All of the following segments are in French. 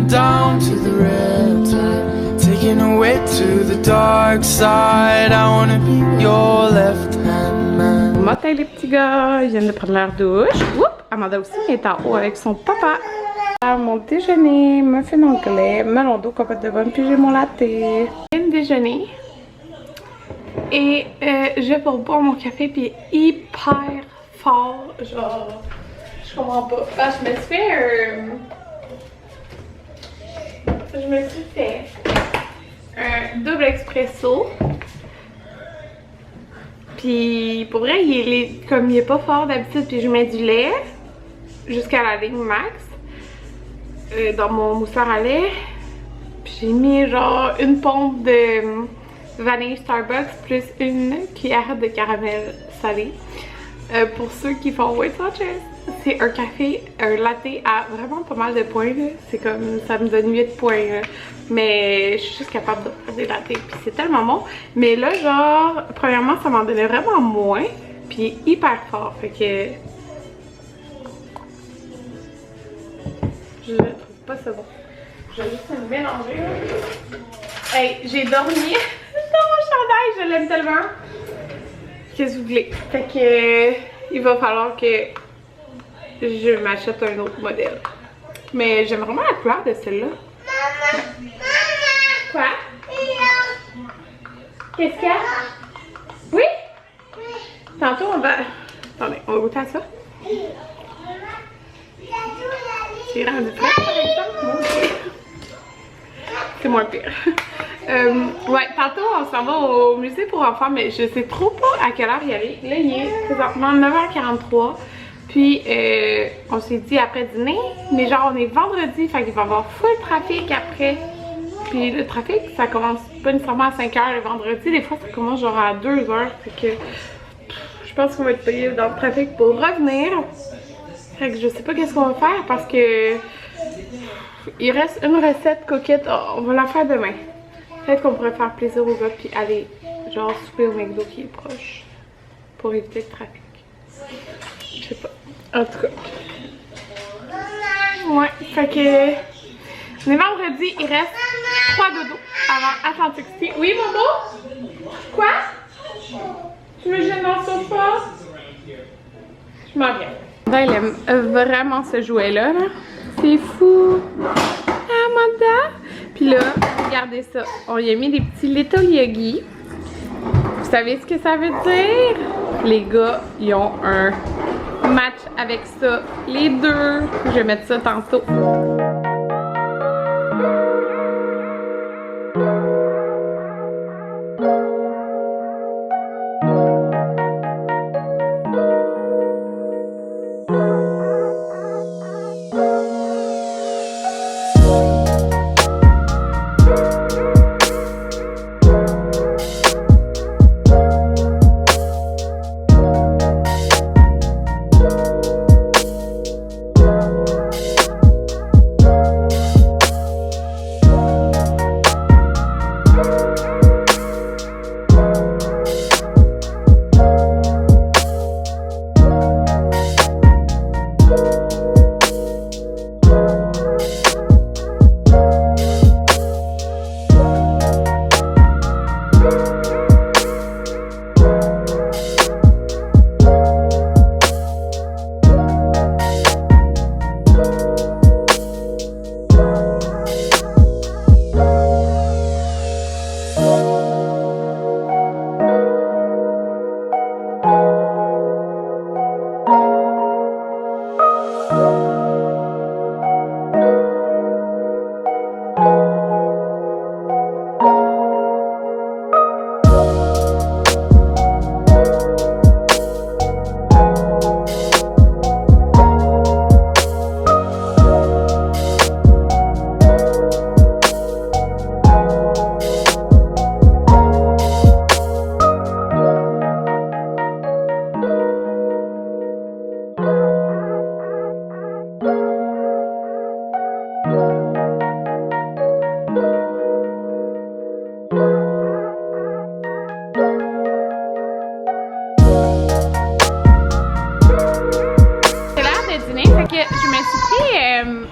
down to the riptide, taking away to the dark side. I wanna be your left hand man. Bon matin les petits gars, ils viennent de prendre leur douche. Oups, Amanda aussi est en haut avec son papa. Mon déjeuner, muffin anglais, melon d'eau, cocotte de bonne, puis j'ai mon latte. Je viens de déjeuner et je vais pour boire mon café puis hyper fort, genre je comprends pas. Ah, je me suis fait un double expresso. Puis pour vrai, comme il est pas fort d'habitude, puis je mets du lait jusqu'à la ligne max dans mon mousseur à lait. Puis j'ai mis genre une pompe de vanille Starbucks plus une cuillère de caramel salé. Pour ceux qui font Weight Watchers, c'est un café, un latte à vraiment pas mal de points. C'est comme, ça me donne 8 points. Là. Mais je suis juste capable de faire des lattes. Puis c'est tellement bon. Mais là, genre, premièrement, ça m'en donnait vraiment moins. Puis hyper fort. Fait que je trouve pas ça bon. Je vais juste me mélanger. Là. Hey, j'ai dormi dans mon chandail. Je l'aime tellement. Qu'est-ce que vous voulez? Fait que il va falloir que je m'achète un autre modèle. Mais j'aime vraiment la couleur de celle-là. Quoi? Qu'est-ce qu'il y a? Oui? Tantôt on va... Attendez, on va goûter à ça. C'est rendu prêt par exemple? C'est moins pire. Ouais, tantôt on s'en va au musée pour enfants, mais je sais trop pas à quelle heure y aller. Là, il est présentement 9h43. Puis, on s'est dit après dîner, mais genre on est vendredi, fait qu'il va y avoir full trafic après. Puis le trafic, ça commence pas nécessairement à 5h le vendredi, des fois ça commence genre à 2h. Fait que je pense qu'on va être payé dans le trafic pour revenir. Fait que je sais pas qu'est-ce qu'on va faire parce que il reste une recette coquette, on va la faire demain. Peut-être qu'on pourrait faire plaisir aux gars puis aller genre souper au McDo qui est proche pour éviter le trafic. Je sais pas. En tout cas. Ouais, fait que on est vendredi, il reste 3 dodos avant Atlantic City. Oui, Momo? Quoi? Tu me gênes dans le sofa? Je m'en viens. Elle aime vraiment ce jouet-là. Là. C'est fou! Amanda! Puis là, regardez ça. On y a mis des petits Little Yogi. Vous savez ce que ça veut dire? Les gars, ils ont un match avec ça. Les deux. Je vais mettre ça tantôt.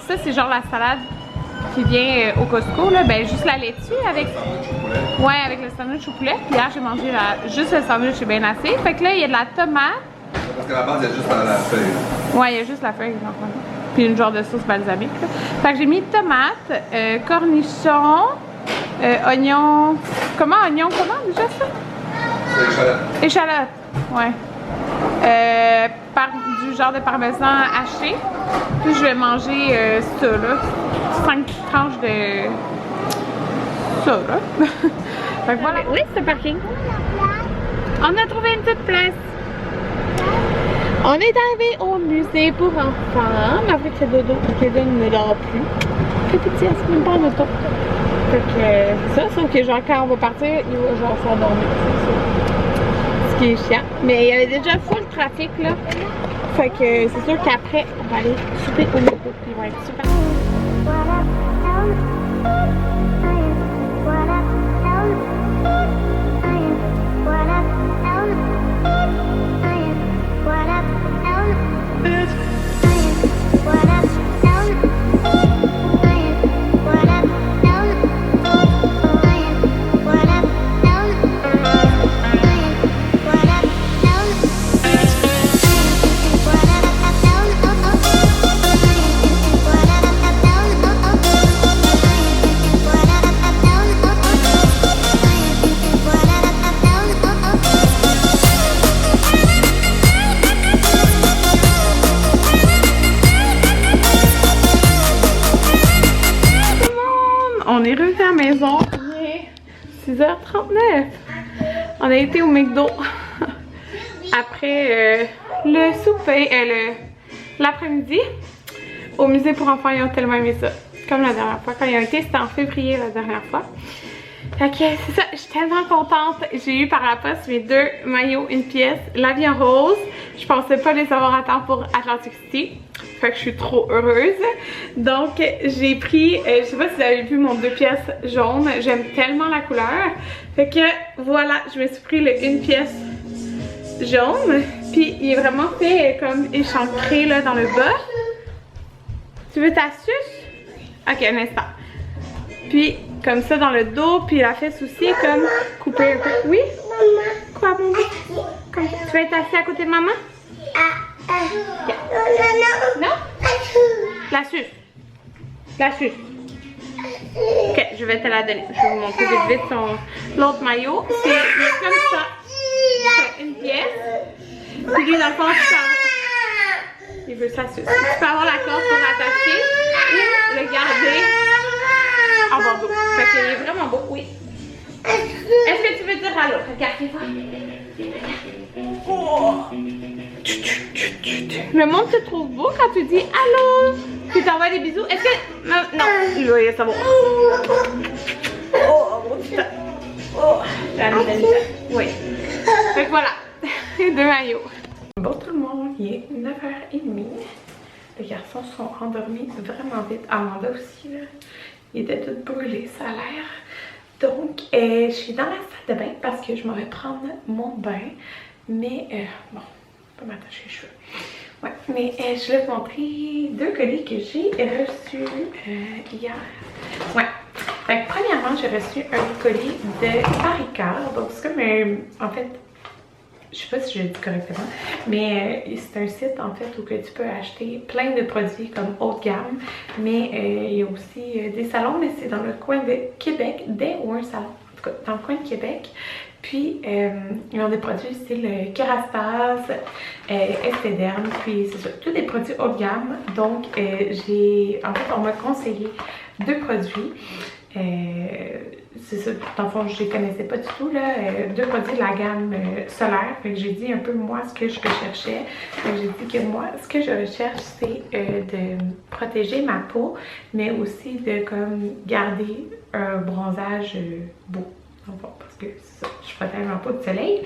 Ça, c'est genre la salade qui vient au Costco, là, ben juste la laitue avec... Ouais, avec le sandwich au poulet. Puis hier, j'ai mangé juste le sandwich, c'est bien assez. Fait que là, il y a de la tomate. Parce qu'à la base, il y a juste la feuille. Ouais, il y a juste la feuille, puis une genre de sauce balsamique. Là. Fait que j'ai mis tomate, cornichons, oignons... Comment déjà ça? C'est échalote. Échalote, ouais. Du genre de parmesan haché. Puis je vais manger ça, là. 5 tranches de... ça, là. Fait que voilà. Oui, c'est le parking. On a trouvé une petite place. On est arrivé au musée pour enfants. Ma petite c'est dodo. Kaden ne dort plus. Le petit, elle se même pas en auto. Fait que c'est ça, sauf que genre quand on va partir, il va genre s'endormir. Ce qui est chiant. Mais il y avait déjà full trafic là. Fait que c'est sûr qu'après, on va aller souper au McDo. Il va être super. On est revenu à la maison, il est 6h39. On a été au McDo après le souper, l'après-midi. Au musée pour enfants, ils ont tellement aimé ça. Comme la dernière fois, quand ils ont été, c'était en février la dernière fois. Fait que c'est ça, je suis tellement contente. J'ai eu par la poste mes 2 maillots, une pièce, la vie en rose. Je pensais pas les avoir à temps pour Atlantic City. Fait que je suis trop heureuse. Donc j'ai pris, je sais pas si vous avez vu mon 2 pièces jaune. J'aime tellement la couleur. Fait que voilà, je me suis pris le 1 pièce jaune. Puis il est vraiment fait comme échancré là dans le bas. Tu veux ta suce? Ok, un instant. Puis comme ça dans le dos, puis la fesse aussi comme coupée un peu. Oui? Maman. Quoi, maman? Comme ça. Tu veux être assis à côté de maman? Okay. Non? La suce. La suce. Ok, je vais te la donner. Je vais vous montrer vite vite l'autre maillot. C'est comme ça. C'est une pièce. Puis lui, dans le fond, il veut sa suce. Tu peux avoir la corde pour attacher ou le garder en bandeau. Fait qu'il est vraiment beau, oui. Est-ce que tu veux dire allô? Regardez-moi. Oh. Le monde te trouve beau quand tu dis allô. Tu t'envoies des bisous. Est-ce que... Non, oui, ça va. Oh, mon putain. Oh, oui. Fait que voilà, 2 maillots. Bon tout le monde, il est 9h30. Les garçons sont endormis vraiment vite. Amanda aussi, là. Il était tout brûlé, ça a l'air. Donc, je suis dans la salle de bain parce que je m'en vais prendre mon bain. Mais, bon, pas m'attacher les cheveux. Ouais, mais je vais vous montrer 2 colis que j'ai reçus hier. Ouais. Fait que, premièrement, j'ai reçu un colis de Paricar. Donc, c'est comme en fait, je sais pas si je le dis correctement, mais c'est un site en fait où que tu peux acheter plein de produits comme haut de gamme, mais il y a aussi des salons, mais c'est dans le coin de Québec, ou un salon, en tout cas dans le coin de Québec. Puis ils ont des produits style Kerastase, Esthederm, puis c'est ça, tous des produits haut de gamme. Donc en fait on m'a conseillé 2 produits. C'est ça, dans le fond je les connaissais pas du tout là, 2 produits de la gamme solaire. Fait que j'ai dit un peu moi ce que je recherchais. Fait que j'ai dit que moi ce que je recherche c'est de protéger ma peau, mais aussi de comme garder un bronzage beau. Bon, parce que c'est ça, je protège ma peau de soleil.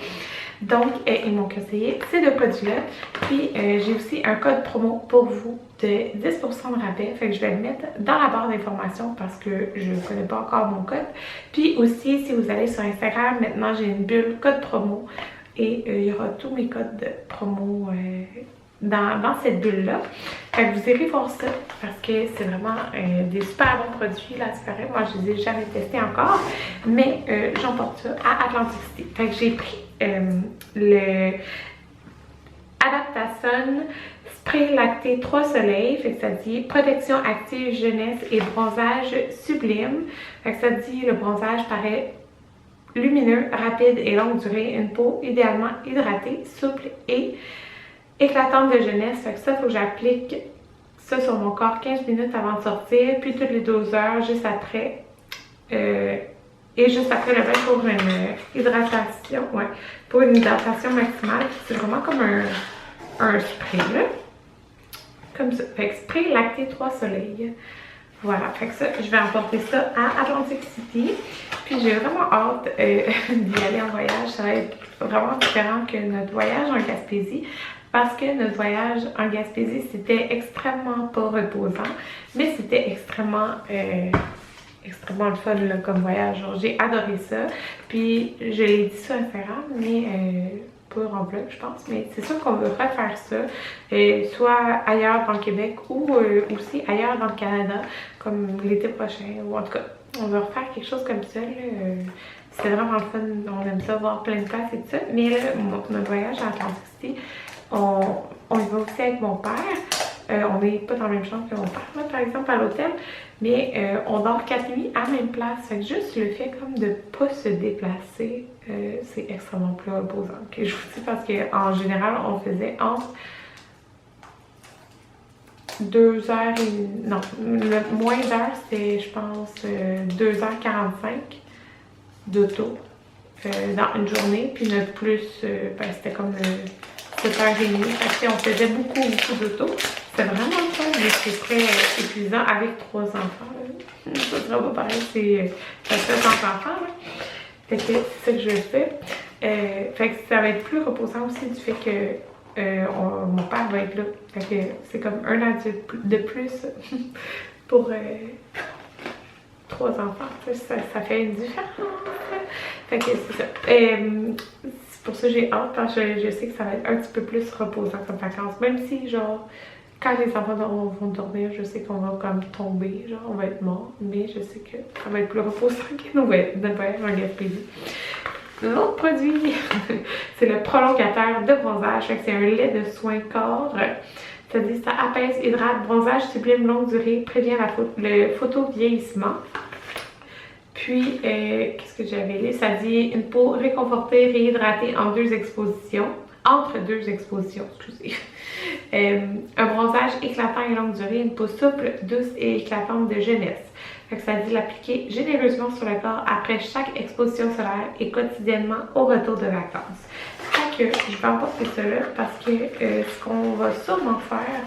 Donc, ils m'ont conseillé ces 2 produits-là. Puis, j'ai aussi un code promo pour vous de 10% de rabais. Fait que je vais le mettre dans la barre d'informations parce que je ne connais pas encore mon code. Puis aussi, si vous allez sur Instagram, maintenant j'ai une bulle code promo. Et il y aura tous mes codes de promo dans cette bulle-là. Fait que vous irez voir ça parce que c'est vraiment des super bons produits, là, c'est pareil. Moi, je les ai jamais testés encore, mais j'emporte ça à Atlantic City. Fait que j'ai pris le Adaptasun Spray Lacté 3 Soleils. Fait que ça dit protection active, jeunesse et bronzage sublime. Fait que ça dit le bronzage paraît lumineux, rapide et longue durée. Une peau idéalement hydratée, souple et éclatante de jeunesse. Fait que ça, il faut que j'applique ça sur mon corps 15 minutes avant de sortir, puis toutes les 12 heures, juste après. Et juste après le bain pour une hydratation, ouais, pour une hydratation maximale. C'est vraiment comme un spray, là. Comme ça. Fait que spray lacté 3 soleils. Voilà, fait que ça, je vais emporter ça à Atlantic City. Puis j'ai vraiment hâte d'y aller en voyage. Ça va être vraiment différent que notre voyage en Gaspésie. Parce que notre voyage en Gaspésie, c'était extrêmement pas reposant. Mais c'était extrêmement le fun là, comme voyage. J'ai adoré ça. Puis je l'ai dit sur Instagram, mais pas en vlog, je pense. Mais c'est sûr qu'on veut refaire ça, soit ailleurs dans le Québec ou aussi ailleurs dans le Canada, comme l'été prochain. Ou en tout cas, on veut refaire quelque chose comme ça. C'est vraiment le fun. On aime ça, voir plein de places et tout ça. Mais là, notre voyage à Atlantic City, on y va aussi avec mon père. On n'est pas dans la même chambre que mon père, là, par exemple, à l'hôtel, mais on dort 4 nuits à la même place. Fait que juste le fait comme de pas se déplacer, c'est extrêmement plus reposant. Okay, je vous dis parce qu'en général, on faisait entre 2 heures et... Non, le moins d'heures, c'était, je pense, 2h45 d'auto dans une journée. Puis notre plus, ben, c'était comme 7h30. Fait que on faisait beaucoup d'auto. C'était vraiment le fun, mais c'est très épuisant avec 3 enfants. Là. Ça sera pas pareil, ça fait 100 enfants. Là. Fait que c'est ça que je fais. Fait que ça va être plus reposant aussi du fait que mon père va être là. Fait que c'est comme un adulte de plus pour 3 enfants. Ça fait une différence. Fait que c'est ça. C'est pour ça que j'ai hâte, parce que je sais que ça va être un petit peu plus reposant comme vacances. Même si, genre, quand les enfants vont dormir, je sais qu'on va comme tomber, genre, on va être mort. Mais je sais que ça va être plus reposant que notre voyage en Gaspésie. L'autre produit, c'est le prolongateur de bronzage. Fait que c'est un lait de soin corps. Ça dit ça apaise, hydrate, bronzage sublime longue durée, prévient le photovieillissement. Puis, qu'est-ce que j'avais lu? Ça dit une peau réconfortée, réhydratée entre 2 expositions, excusez. Un bronzage éclatant et longue durée, une peau souple, douce et éclatante de jeunesse. Fait que ça dit l'appliquer généreusement sur le corps après chaque exposition solaire et quotidiennement au retour de vacances. Fait que je vais emporter ça là parce que ce qu'on va sûrement faire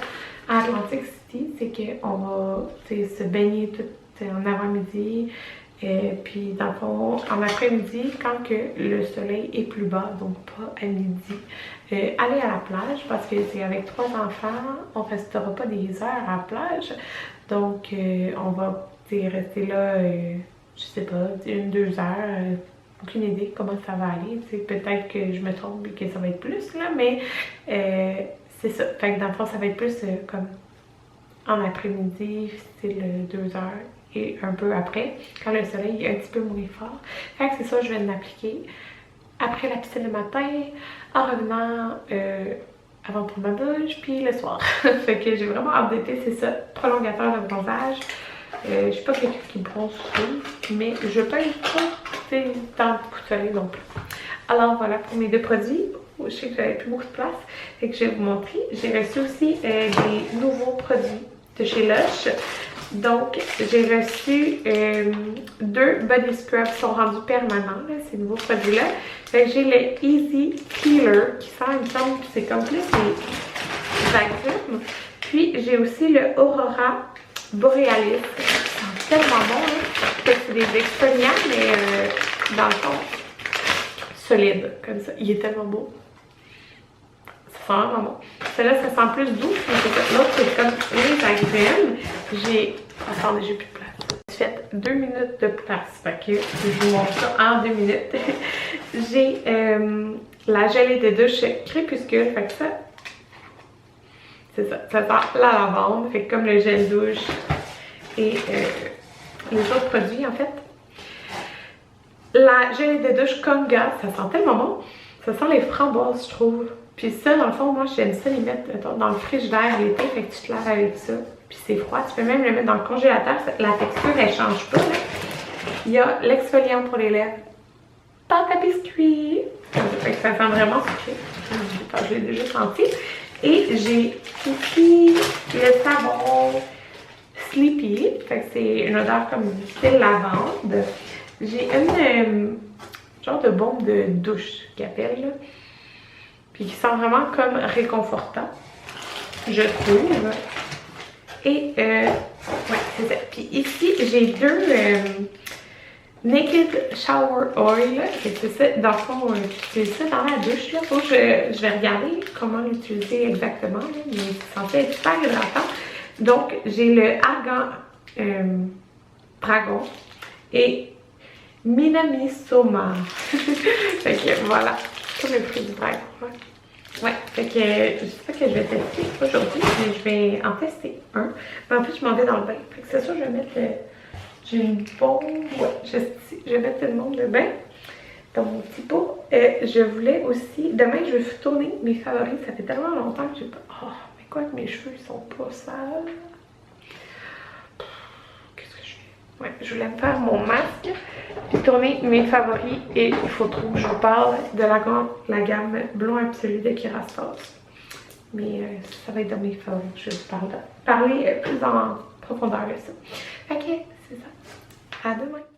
à Atlantic City, c'est qu'on va se baigner tout en avant-midi. Puis dans le fond, en après-midi, quand que le soleil est plus bas, donc pas à midi, aller à la plage parce que c'est avec 3 enfants, on ne restera pas des heures à la plage. Donc on va rester là, je sais pas, 1-2 heures. Aucune idée comment ça va aller. Peut-être que je me trompe et que ça va être plus là, mais c'est ça. Fait que dans le fond, ça va être plus comme en après-midi, style 2 heures. Et un peu après, quand le soleil est un petit peu moins fort. Fait que c'est ça, je vais l'appliquer après la piscine le matin, en revenant avant de prendre ma douche, puis le soir. Fait que j'ai vraiment hâte d'été, c'est ça, prolongateur de bronzage. Je suis pas quelqu'un qui bronze souvent, mais je peux pas dans le coup de soleil non plus. Alors voilà pour mes 2 produits. Je sais que j'avais plus beaucoup de place, fait que je vais vous montrer. J'ai reçu aussi des nouveaux produits de chez Lush. Donc, j'ai reçu 2 body scrubs qui sont rendus permanents, là, ces nouveaux produits-là. Fait que j'ai le Easy Peeler qui sent, il me semble que c'est comme plus les agrumes. Puis, j'ai aussi le Aurora Borealis. Ça sent tellement bon, là. Fait que c'est des exfoliants, mais dans le fond, solide, comme ça. Il est tellement beau. Ça sent vraiment bon. Celle-là, ça sent plus doux. L'autre, c'est comme les agrumes. Attendez, j'ai plus de place. J'ai fait 2 minutes de place. Fait que je vous montre ça en 2 minutes. J'ai la gelée de douche Crépuscule. Fait que ça, c'est ça, ça sent la lavande, fait comme le gel douche et les autres produits en fait. La gelée de douche Conga, ça sent tellement bon, ça sent les framboises je trouve. Puis ça, dans le fond, moi j'aime ça les mettre dans le frigidaire l'été, fait que tu te laves avec ça. Puis c'est froid, tu peux même le mettre dans le congélateur, la texture elle change pas. Là. Il y a l'exfoliant pour les lèvres, pâte à biscuits, fait que ça sent vraiment sucré, je l'ai déjà senti. Et j'ai ici le savon Sleepy, fait que c'est une odeur comme du style lavande. J'ai une genre de bombe de douche qu'ils appellent, là, puis qui sent vraiment comme réconfortant, je trouve. Et ouais, c'est ça. Puis ici, j'ai deux Naked Shower Oil. C'est ça, dans le fond, c'est ça dans la douche. Là. Faut que je vais regarder comment l'utiliser exactement, là, mais c'est censé être super hydratant. Donc, j'ai le Argan Dragon et Minami Soma. Fait que voilà, comme le fruit du dragon. Ouais, fait que je sais pas que je vais tester aujourd'hui, mais je vais en tester un. Mais en plus, je m'en vais dans le bain. Fait que c'est sûr, je vais mettre j'ai une bombe. Ouais, je vais mettre une bombe de bain dans mon petit pot. Je voulais aussi. Demain, je vais tourner mes favoris. Ça fait tellement longtemps que j'ai pas. Oh, mais quoi que mes cheveux ils sont pas sales. Qu'est-ce que je fais? Ouais, je voulais me faire mon masque. Puis tourner mes favoris. Et il faut trop que je vous parle de la gamme Blond Absolu de Kerastase. Mais ça va être dans mes favoris. Je vais vous parler plus en profondeur de ça. Ok, c'est ça. À demain!